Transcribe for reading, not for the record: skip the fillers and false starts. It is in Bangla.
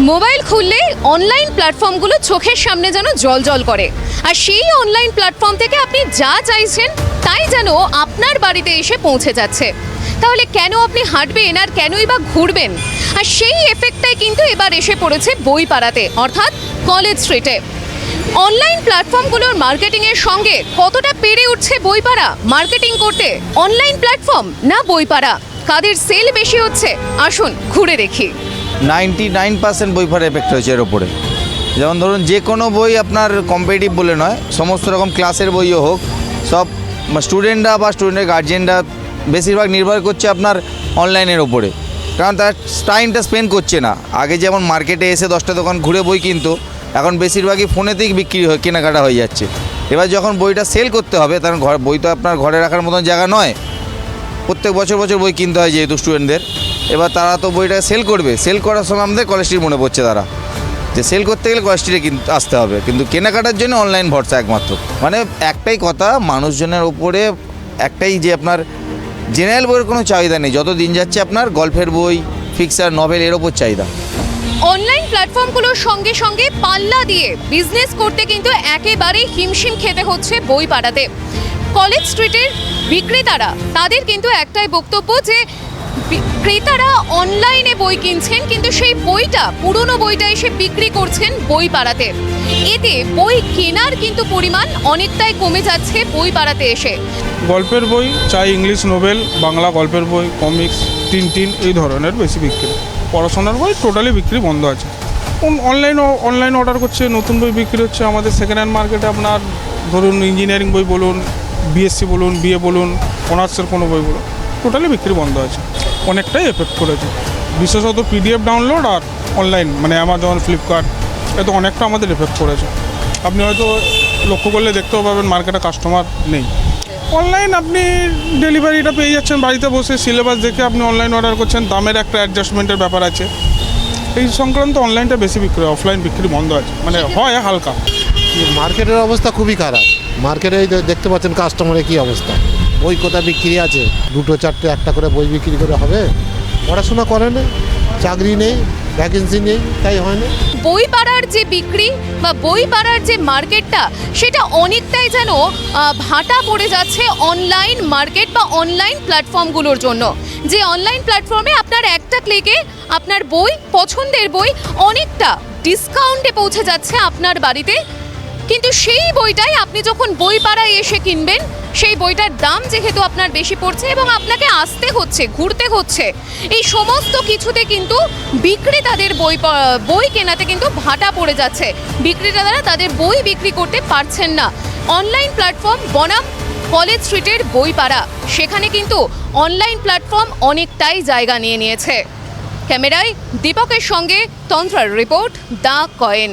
মোবাইল খুললে অনলাইন প্ল্যাটফর্মগুলো চোখের সামনে যেন জ্বলজ্বল করে, আর সেই অনলাইন প্ল্যাটফর্ম থেকে আপনি যা চাইছেন তাই যেন আপনার বাড়িতে এসে পৌঁছে যাচ্ছে। তাহলে কেন আপনি হাঁটবেন আর কেনই বা ঘুরবেন? আর সেই এফেক্টটাই কিন্তু এবার এসে পড়েছে বইপাড়াতে, অর্থাৎ কলেজ স্ট্রিটে। অনলাইন প্ল্যাটফর্মগুলোর মার্কেটিংয়ের সঙ্গে কতটা পেরে উঠছে বইপাড়া মার্কেটিং করতে? অনলাইন প্ল্যাটফর্ম না বইপাড়া, কাদের সেল বেশি হচ্ছে? আসুন ঘুরে দেখি। 99% বইপাড়া এফেক্ট হয়েছে এর ওপরে। যেমন ধরুন, যে কোনো বই আপনার কম্পিটিটিভ বলে নয়, সমস্ত রকম ক্লাসের বইও হোক, সব স্টুডেন্টরা বা স্টুডেন্টের গার্জিয়ানরা বেশিরভাগ নির্ভর করছে আপনার অনলাইনের ওপরে, কারণ তার টাইমটা স্পেন্ড করছে না। আগে যেমন মার্কেটে এসে 10টা দোকান ঘুরে বই কিনতো, এখন বেশিরভাগই ফোনেতেই বিক্রি কেনাকাটা হয়ে যাচ্ছে। এবার যখন বইটা সেল করতে হবে, তখন বই তো আপনার ঘরে রাখার মতন জায়গা নয়, প্রত্যেক বছর বই কিনতে হয় যেহেতু স্টুডেন্টদের। এবার তারা তো বইটা সেল করবে, সেল করার সময় আমাদের কলেজ স্ট্রিট মনে পড়ছে তারা, যে সেল করতে গেলে কলেজ স্ট্রিটে আসতে হবে, কিন্তু কেনাকাটার জন্য অনলাইন ভরসা একমাত্র। মানে একটাই কথা, মানুষজনের ওপরে একটাই, যে আপনার জেনারেল বইয়ের কোনো চাহিদা নেই। যত দিন যাচ্ছে আপনার গল্পের বই, ফিকশন, নভেল এর ওপর চাহিদা। অনলাইন প্ল্যাটফর্মগুলোর সঙ্গে সঙ্গে পাল্লা দিয়ে বিজনেস করতে কিন্তু একেবারে হিমশিম খেতে হচ্ছে বইপাড়াতে। কলেজ স্ট্রিটের বিক্রেতারা, তাদের কিন্তু একটাই বক্তব্য যে ক্রেতারা অনলাইনে বই কিনছেন, কিন্তু সেই বইটা, পুরনো বইটা এসে বিক্রি করছেন বইপাড়াতে। এতে বই কেনার কিন্তু পরিমাণ অনেকটাই কমে যাচ্ছে বইপাড়াতে এসে। গল্পের বই চাই, ইংলিশ নোবেল, বাংলা গল্পের বই, কমিক্স, টিনটিন এই ধরনের বেশি বিক্রি। পড়াশোনার বই টোটালি বিক্রি বন্ধ আছে। অনলাইন অর্ডার করছে, নতুন বই বিক্রি হচ্ছে। আমাদের সেকেন্ড হ্যান্ড মার্কেটে আপনার ধরুন ইঞ্জিনিয়ারিং বই বলুন, বিএসসি বলুন, বিএ বলুন, অনার্সের কোনো বই বলুন, টোটালি বিক্রি বন্ধ আছে। অনেকটাই এফেক্ট করেছে, বিশেষত পিডিএফ ডাউনলোড আর অনলাইন মানে অ্যামাজন, ফ্লিপকার্ট, এতে অনেকটা আমাদের এফেক্ট করেছে। আপনি হয়তো লক্ষ্য করলে দেখতেও পাবেন মার্কেটে কাস্টমার নেই। অনলাইন আপনি ডেলিভারিটা পেয়ে যাচ্ছেন বাড়িতে বসে, সিলেবাস দেখে আপনি অনলাইন অর্ডার করছেন, দামের একটা অ্যাডজাস্টমেন্টের ব্যাপার আছে। এই সংক্রান্ত অনলাইনটা বেশি বিক্রি হয়, অফলাইন বিক্রি বন্ধ আছে, মানে হয় হালকা। মার্কেটের অবস্থা খুবই খারাপ। মার্কেটে দেখতে পাচ্ছেন কাস্টমারের কী অবস্থা, বই কোথায় বিক্রি আছে, 2, 4, 1টা করে বই বিক্রি করে হবে? পড়াশোনা করে না, চাকরি নেই, ভ্যাকেন্সি নেই, তাই হয় না। বইপাড়ার যে বিক্রি বা বইপাড়ার যে মার্কেটটা, সেটা অনেকটাই যেন ভাটা পড়ে যাচ্ছে অনলাইন মার্কেট বা অনলাইন প্ল্যাটফর্মগুলোর জন্য। যে অনলাইন প্ল্যাটফর্মে আপনার একটা ক্লিকে আপনার বই, পছন্দের বই অনেকটা ডিসকাউন্টে পৌঁছে যাচ্ছে আপনার বাড়িতে, কিন্তু সেই বইটাই আপনি যখন বইপাড়ায় এসে কিনবেন, সেই বইটার দাম যেহেতু আপনার বেশি পড়ছে এবং আপনাকে আসতে হচ্ছে, ঘুরতে হচ্ছে, এই সমস্ত কিছুতে কিন্তু বিক্রেতাদের বই কেনাতে কিন্তু ভাটা পড়ে যাচ্ছে। বিক্রেতারা তাদের বই বিক্রি করতে পারছেন না। অনলাইন প্ল্যাটফর্ম বনাম কলেজ স্ট্রিটের বইপাড়া, সেখানে কিন্তু অনলাইন প্ল্যাটফর্ম অনেকটাই জায়গা নিয়ে নিয়েছে। ক্যামেরায় দীপকের সঙ্গে তন্ত্রার রিপোর্ট, দ্য কয়েন।